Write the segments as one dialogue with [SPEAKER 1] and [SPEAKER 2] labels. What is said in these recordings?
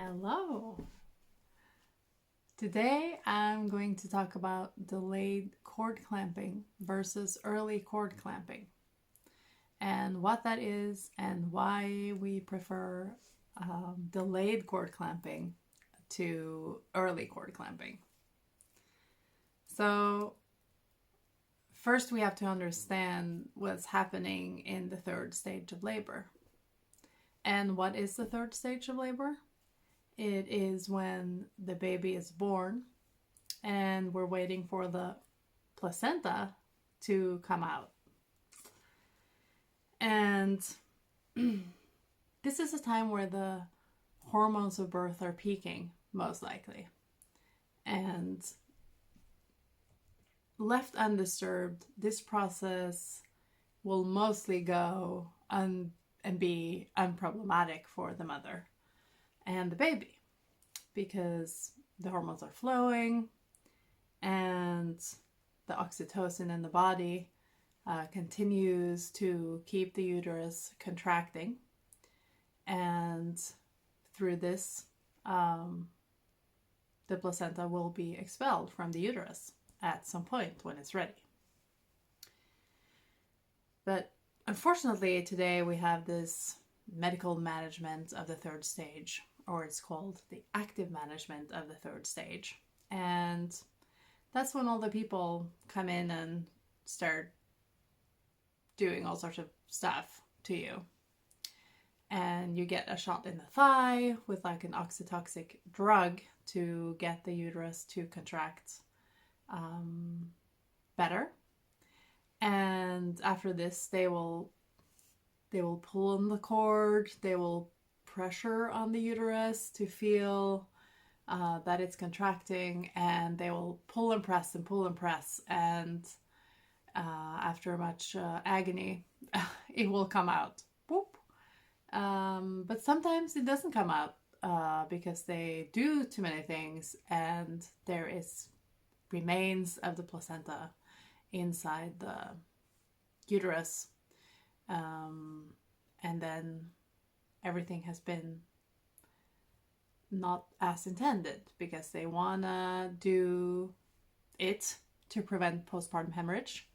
[SPEAKER 1] Hello. Today I'm going to talk about delayed cord clamping versus early cord clamping and what that is and why we prefer delayed cord clamping to early cord clamping. So, first we have to understand what's happening in the third stage of labor. And what is the third stage of labor? It is when the baby is born and we're waiting for the placenta to come out. And this is a time where the hormones of birth are peaking, most likely. And left undisturbed, this process will mostly go and be unproblematic for the mother and the baby because the hormones are flowing and the oxytocin in the body continues to keep the uterus contracting, and through this the placenta will be expelled from the uterus at some point when it's ready. But unfortunately today we have this medical management of the third stage, or it's called the active management of the third stage. And that's when all the people come in and start doing all sorts of stuff to you. And you get a shot in the thigh with like an oxytoxic drug to get the uterus to contract better. And after this, they will pull on the cord, they will pressure on the uterus to feel that it's contracting, and they will pull and press and pull and press, and after much agony, it will come out. Boop. But sometimes it doesn't come out because they do too many things, and there is remains of the placenta inside the uterus. And then everything has been not as intended because they want to do it to prevent postpartum hemorrhage,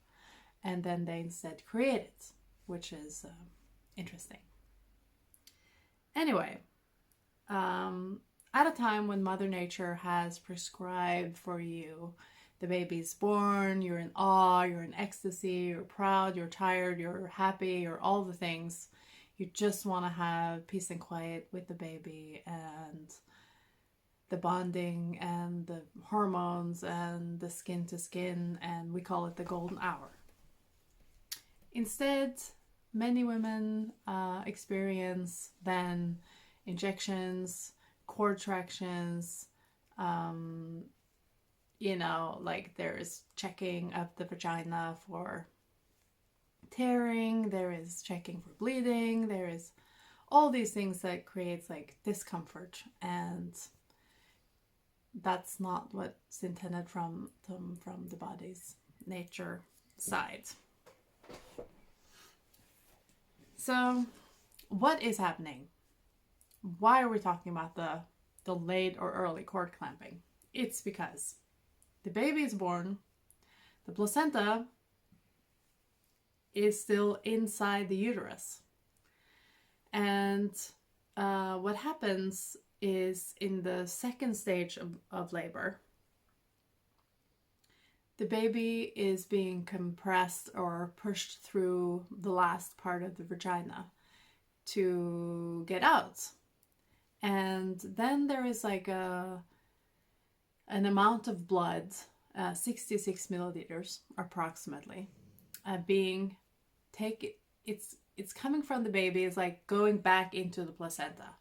[SPEAKER 1] and then they instead create it, which is interesting. Anyway, at a time when Mother Nature has prescribed for you, the baby's born, you're in awe, you're in ecstasy, you're proud, you're tired, you're happy, you're all the things. You just want to have peace and quiet with the baby and the bonding and the hormones and the skin to skin, and we call it the golden hour. Instead, many women experience then injections, cord tractions, like there's checking of the vagina for tearing, there is checking for bleeding, there is all these things that creates like discomfort, and that's not what's intended from the body's nature side. So what is happening? Why are we talking about the delayed or early cord clamping? It's because the baby is born, the placenta is still inside the uterus. And what happens is in the second stage of labor, the baby is being compressed or pushed through the last part of the vagina to get out. And then there is like an amount of blood, 66 milliliters approximately, being taken. It's coming from the baby. It's like going back into the placenta.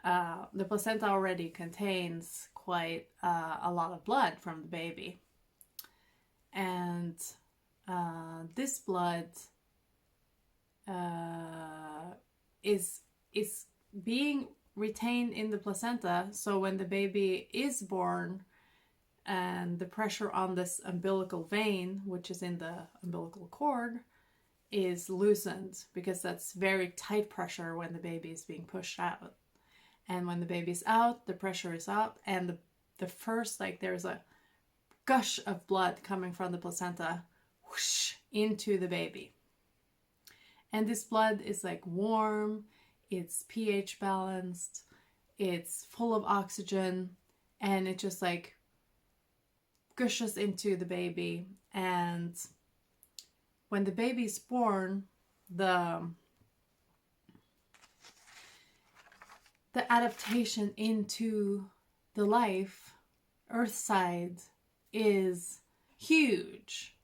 [SPEAKER 1] The placenta already contains quite a lot of blood from the baby, and this blood is being retained in the placenta. So when the baby is born and the pressure on this umbilical vein, which is in the umbilical cord, is loosened, because that's very tight pressure when the baby is being pushed out. And when the baby's out, the pressure is up, and the first, like, there's a gush of blood coming from the placenta whoosh, into the baby. And this blood is like warm, it's pH balanced, it's full of oxygen, and it just like gushes into the baby. And when the baby's born, the adaptation into the life, Earthside, is huge.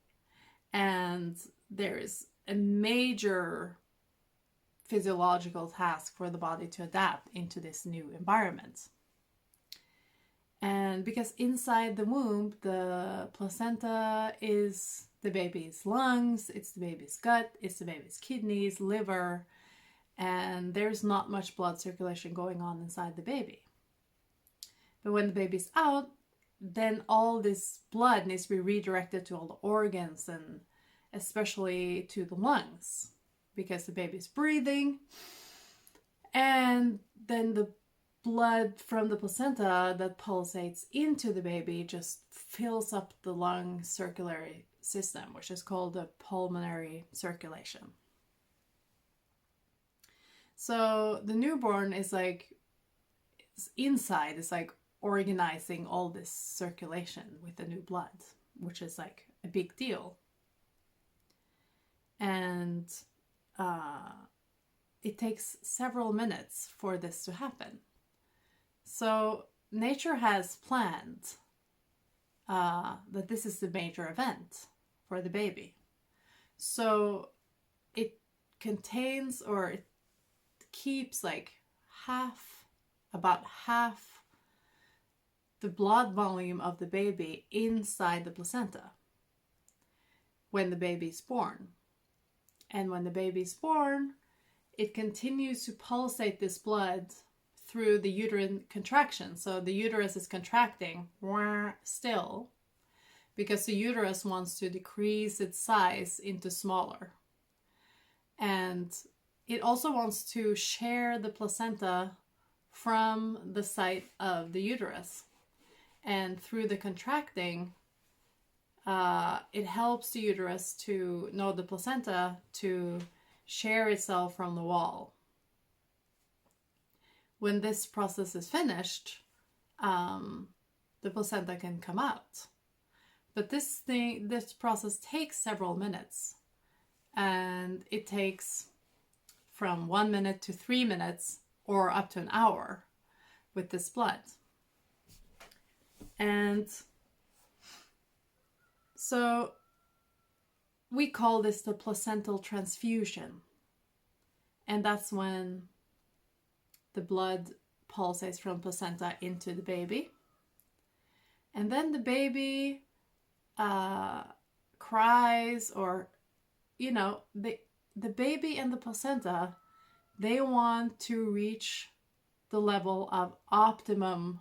[SPEAKER 1] And there is a major physiological task for the body to adapt into this new environment. And because inside the womb, the placenta is the baby's lungs, it's the baby's gut, it's the baby's kidneys, liver, and there's not much blood circulation going on inside the baby. But when the baby's out, then all this blood needs to be redirected to all the organs and especially to the lungs because the baby's breathing. And then the blood from the placenta that pulsates into the baby just fills up the lung circulatory system, which is called the pulmonary circulation. So the newborn is like, inside is like organizing all this circulation with the new blood, which is like a big deal. And it takes several minutes for this to happen. So nature has planned that this is the major event for the baby. So it contains, or it keeps like about half the blood volume of the baby inside the placenta when the baby's born. And when the baby's born, it continues to pulsate this blood through the uterine contraction. So the uterus is contracting still because the uterus wants to decrease its size into smaller. And it also wants to share the placenta from the site of the uterus. And through the contracting, it helps the uterus the placenta to share itself from the wall. When this process is finished, the placenta can come out. But this process takes several minutes, and it takes from 1 minute to 3 minutes or up to an hour with this blood. And so we call this the placental transfusion. And that's when the blood pulsates from placenta into the baby. And then the baby cries, or, the baby and the placenta, they want to reach the level of optimum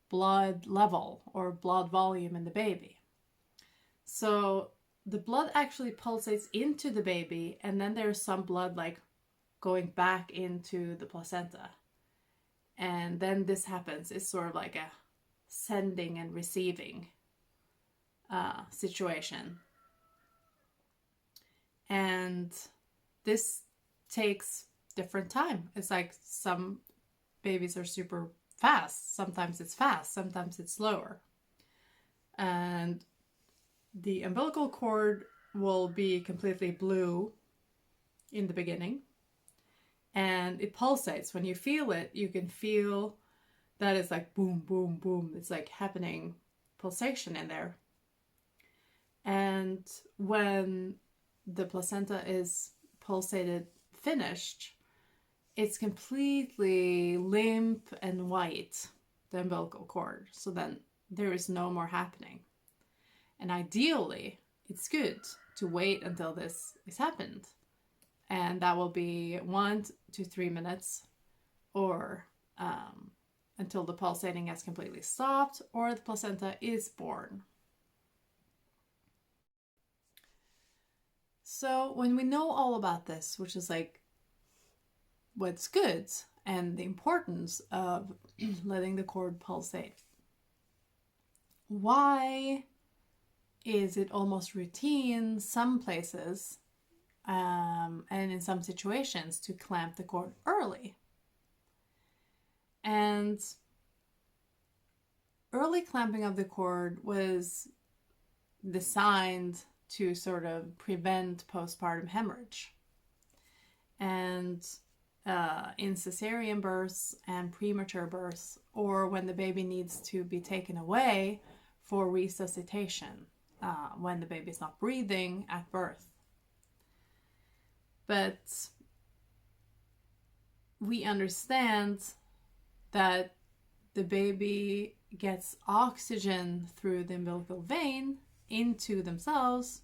[SPEAKER 1] blood level or blood volume in the baby. So the blood actually pulsates into the baby, and then there's some blood like going back into the placenta. And then this happens. It's sort of like a sending and receiving situation. And this takes different time. It's like some babies are super fast. Sometimes it's fast, sometimes it's slower. And the umbilical cord will be completely blue in the beginning. And it pulsates. When you feel it, you can feel that it's like boom, boom, boom. It's like happening pulsation in there. And when the placenta is pulsated finished, it's completely limp and white, the umbilical cord. So then there is no more happening. And ideally, it's good to wait until this is happened. And that will be 1 to 3 minutes, or until the pulsating has completely stopped or the placenta is born. So when we know all about this, which is like what's good, and the importance of letting the cord pulsate. Why is it almost routine some places and in some situations to clamp the cord early? And early clamping of the cord was designed to sort of prevent postpartum hemorrhage. And in caesarean births and premature births, or when the baby needs to be taken away for resuscitation, when the baby is not breathing at birth. But we understand that the baby gets oxygen through the umbilical vein into themselves.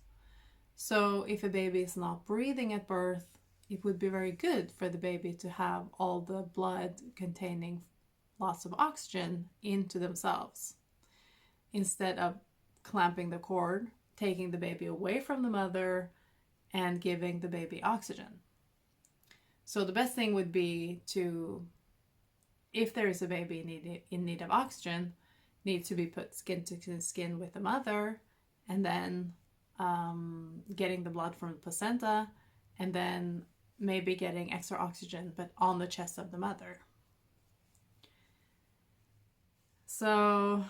[SPEAKER 1] So if a baby is not breathing at birth, it would be very good for the baby to have all the blood containing lots of oxygen into themselves, instead of clamping the cord, taking the baby away from the mother, and giving the baby oxygen. So the best thing would be to, if there is a baby in need of oxygen, need to be put skin to skin with the mother, and then getting the blood from the placenta, and then maybe getting extra oxygen, but on the chest of the mother. So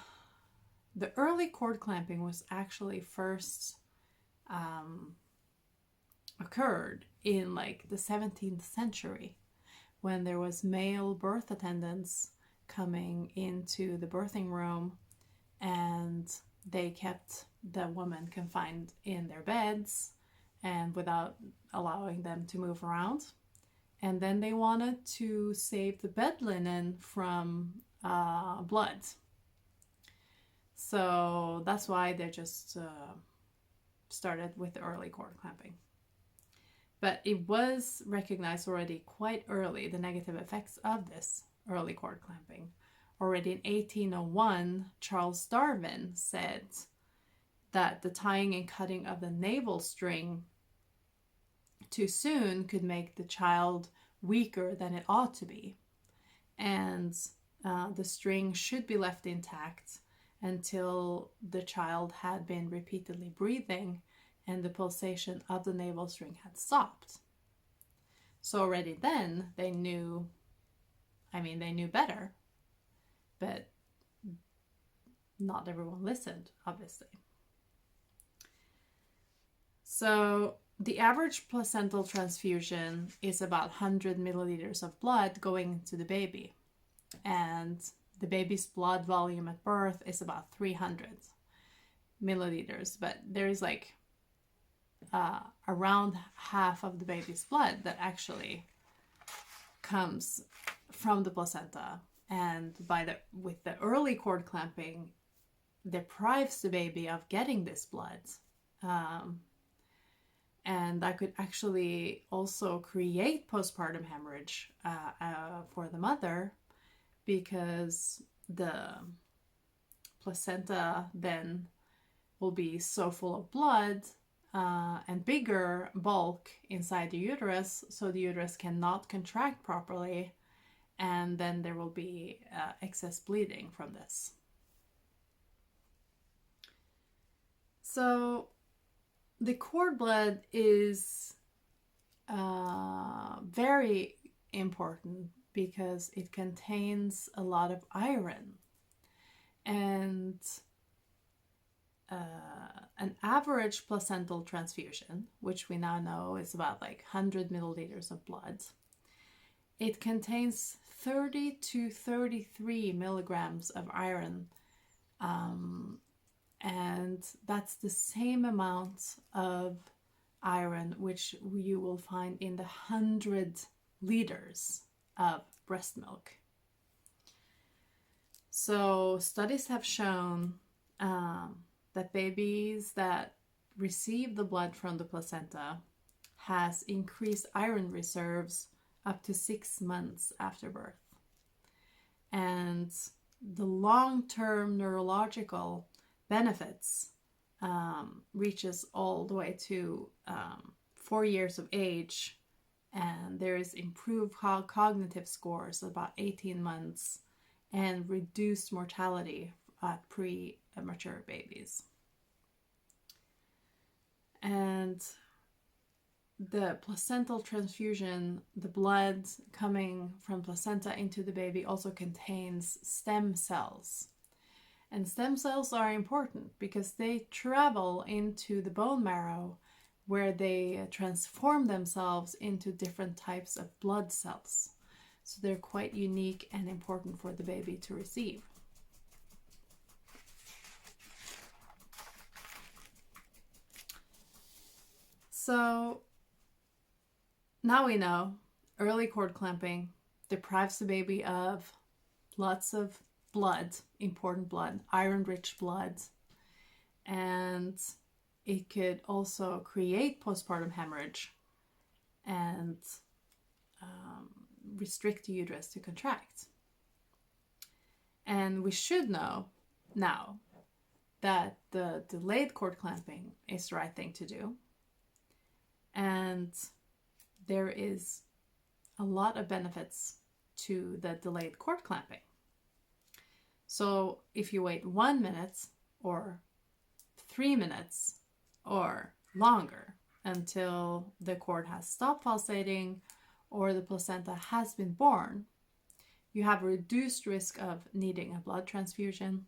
[SPEAKER 1] the early cord clamping was actually first occurred in like the 17th century, when there was male birth attendants coming into the birthing room, and they kept the woman confined in their beds and without allowing them to move around. And then they wanted to save the bed linen from blood. So that's why they just started with the early cord clamping. But it was recognized already quite early, the negative effects of this early cord clamping. Already in 1801, Charles Darwin said that the tying and cutting of the navel string too soon could make the child weaker than it ought to be. And the string should be left intact until the child had been repeatedly breathing and the pulsation of the navel string had stopped. So already then they knew better, but not everyone listened, obviously. So the average placental transfusion is about 100 milliliters of blood going to the baby. And the baby's blood volume at birth is about 300 milliliters. But there is like around half of the baby's blood that actually comes from the placenta. And with the early cord clamping, deprives the baby of getting this blood. And that could actually also create postpartum hemorrhage for the mother, because the placenta then will be so full of blood and bigger bulk inside the uterus, so the uterus cannot contract properly, and then there will be excess bleeding from this. So the cord blood is very important because it contains a lot of iron. And an average placental transfusion, which we now know is about like 100 milliliters of blood, it contains 30 to 33 milligrams of iron. And that's the same amount of iron which you will find in the 100 liters of breast milk. So studies have shown that babies that receive the blood from the placenta has increased iron reserves up to 6 months after birth. And the long-term neurological benefits reaches all the way to 4 years of age And there is improved cognitive scores about 18 months and reduced mortality at premature babies. And the placental transfusion, the blood coming from placenta into the baby, also contains stem cells. And stem cells are important because they travel into the bone marrow where they transform themselves into different types of blood cells. So they're quite unique and important for the baby to receive. So now we know early cord clamping deprives the baby of lots of blood, important blood, iron-rich blood, and it could also create postpartum hemorrhage and restrict the uterus to contract. And we should know now that the delayed cord clamping is the right thing to do. And there is a lot of benefits to the delayed cord clamping. So if you wait 1 minute or 3 minutes or longer until the cord has stopped pulsating or the placenta has been born, you have a reduced risk of needing a blood transfusion.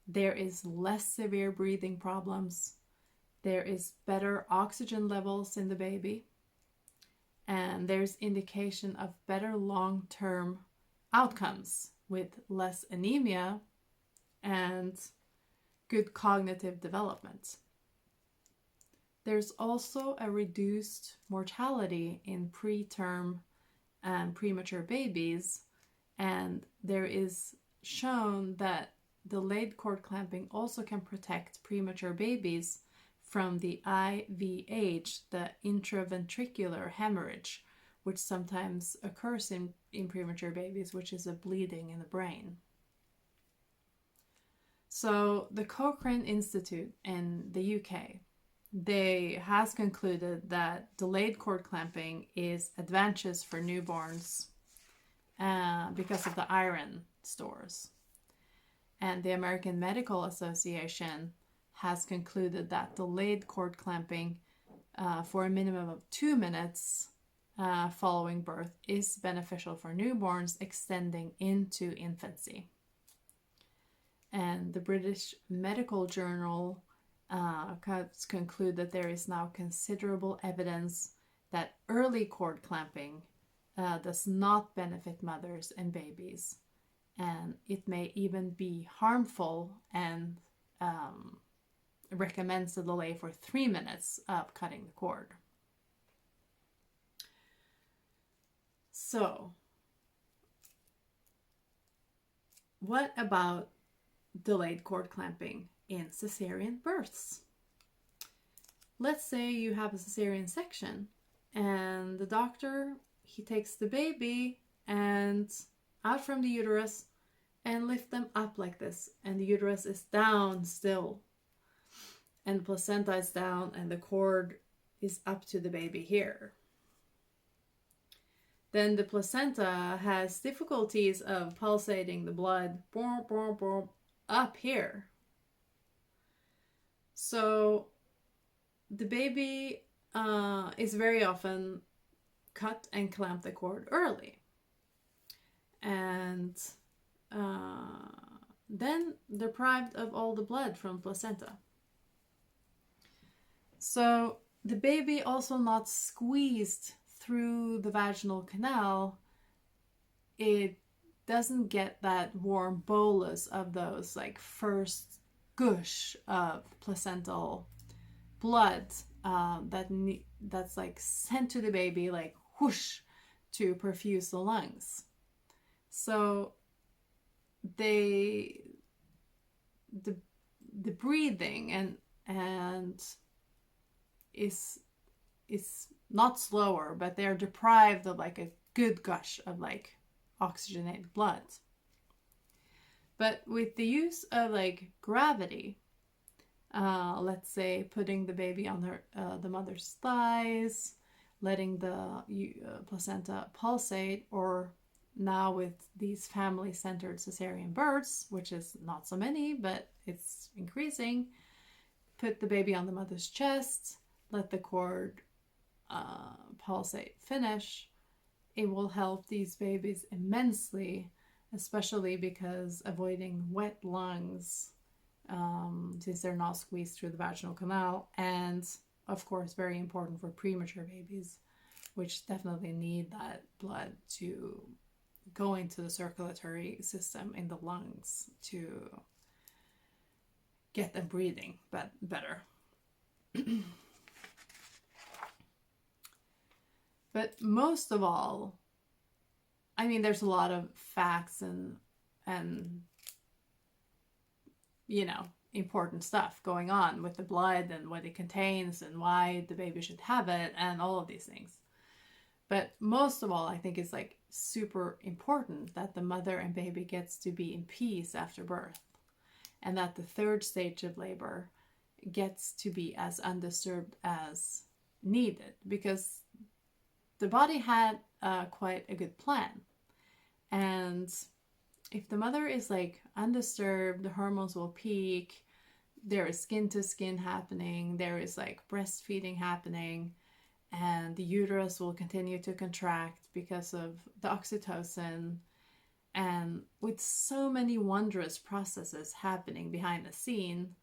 [SPEAKER 1] There is less severe breathing problems. There is better oxygen levels in the baby. And there's indication of better long-term outcomes with less anemia and good cognitive development. There's also a reduced mortality in preterm and premature babies, and there is shown that delayed cord clamping also can protect premature babies from the IVH, the intraventricular hemorrhage, which sometimes occurs in premature babies, which is a bleeding in the brain. So the Cochrane Institute in the UK, they has concluded that delayed cord clamping is advantageous for newborns because of the iron stores. And the American Medical Association has concluded that delayed cord clamping for a minimum of 2 minutes following birth is beneficial for newborns extending into infancy. And the British Medical Journal conclude that there is now considerable evidence that early cord clamping does not benefit mothers and babies, and it may even be harmful, and recommends the delay for 3 minutes of cutting the cord. So, what about delayed cord clamping in caesarean births? Let's say you have a caesarean section and the doctor, he takes the baby and out from the uterus and lift them up like this, and the uterus is down still and the placenta is down and the cord is up to the baby here. Then the placenta has difficulties of pulsating the blood up here. So the baby is very often cut and clamp the cord early. And then deprived of all the blood from placenta. So the baby also not squeezed through the vaginal canal, it doesn't get that warm bolus of those like first gush of placental blood that's like sent to the baby like whoosh to perfuse the lungs. So the breathing and is not slower, but they're deprived of like a good gush of like oxygenated blood. But with the use of like gravity, let's say putting the baby on the mother's thighs, letting the placenta pulsate, or now with these family-centered cesarean births, which is not so many, but it's increasing, put the baby on the mother's chest, let the cord pulsate finish. It will help these babies immensely, especially because avoiding wet lungs, since they're not squeezed through the vaginal canal, and of course very important for premature babies, which definitely need that blood to go into the circulatory system in the lungs to get them breathing better. But most of all, I mean, there's a lot of facts and you know, important stuff going on with the blood and what it contains and why the baby should have it and all of these things. But most of all, I think it's like super important that the mother and baby gets to be in peace after birth, and that the third stage of labor gets to be as undisturbed as needed, because the body had quite a good plan. And if the mother is like undisturbed, the hormones will peak, there is skin to skin happening, there is like breastfeeding happening, and the uterus will continue to contract because of the oxytocin, and with so many wondrous processes happening behind the scene,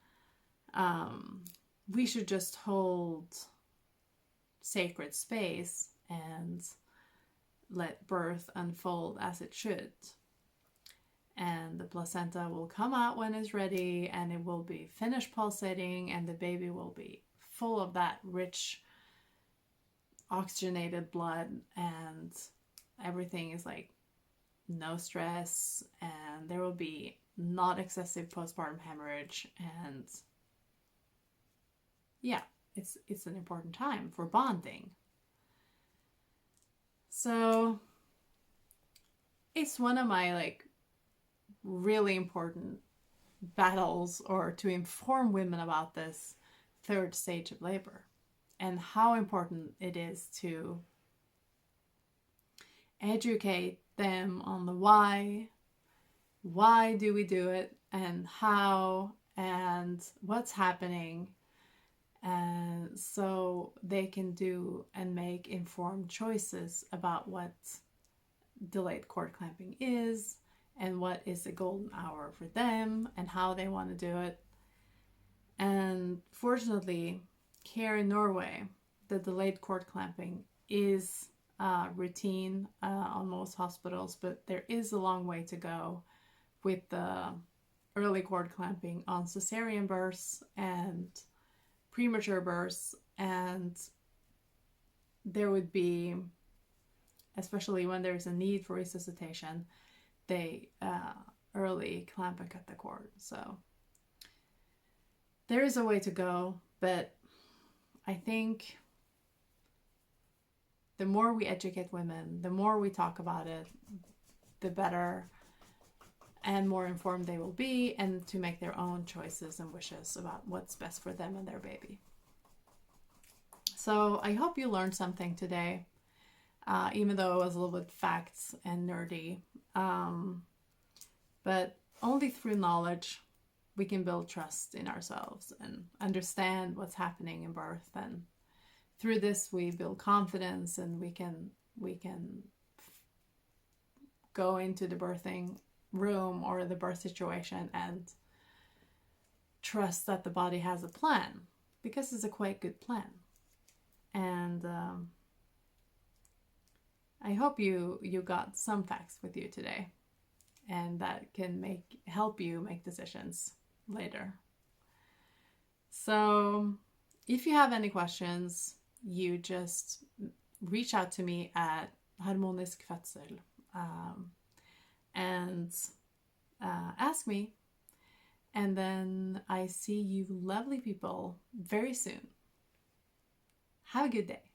[SPEAKER 1] we should just hold sacred space and let birth unfold as it should. And the placenta will come out when it's ready, and it will be finished pulsating, and the baby will be full of that rich oxygenated blood, and everything is like no stress, and there will be not excessive postpartum hemorrhage, and yeah, it's an important time for bonding. So it's one of my like really important battles, or to inform women about this third stage of labor and how important it is to educate them on the why do we do it, and how, and what's happening, and so they can do and make informed choices about what delayed cord clamping is, and what is the golden hour for them, and how they want to do it. And fortunately, here in Norway, the delayed cord clamping is routine on most hospitals, but there is a long way to go with the early cord clamping on cesarean births and premature births. And there would be, especially when there's a need for resuscitation, they early clamp and cut the cord. So there is a way to go, but I think the more we educate women, the more we talk about it, the better and more informed they will be, and to make their own choices and wishes about what's best for them and their baby. So I hope you learned something today, even though it was a little bit facts and nerdy. But only through knowledge we can build trust in ourselves and understand what's happening in birth, and through this we build confidence, and we can go into the birthing room or the birth situation and trust that the body has a plan, because it's a quite good plan. And I hope you got some facts with you today, and that can help you make decisions later. So if you have any questions, you just reach out to me at Harmonisk Fødsel and ask me. And then I see you lovely people very soon. Have a good day.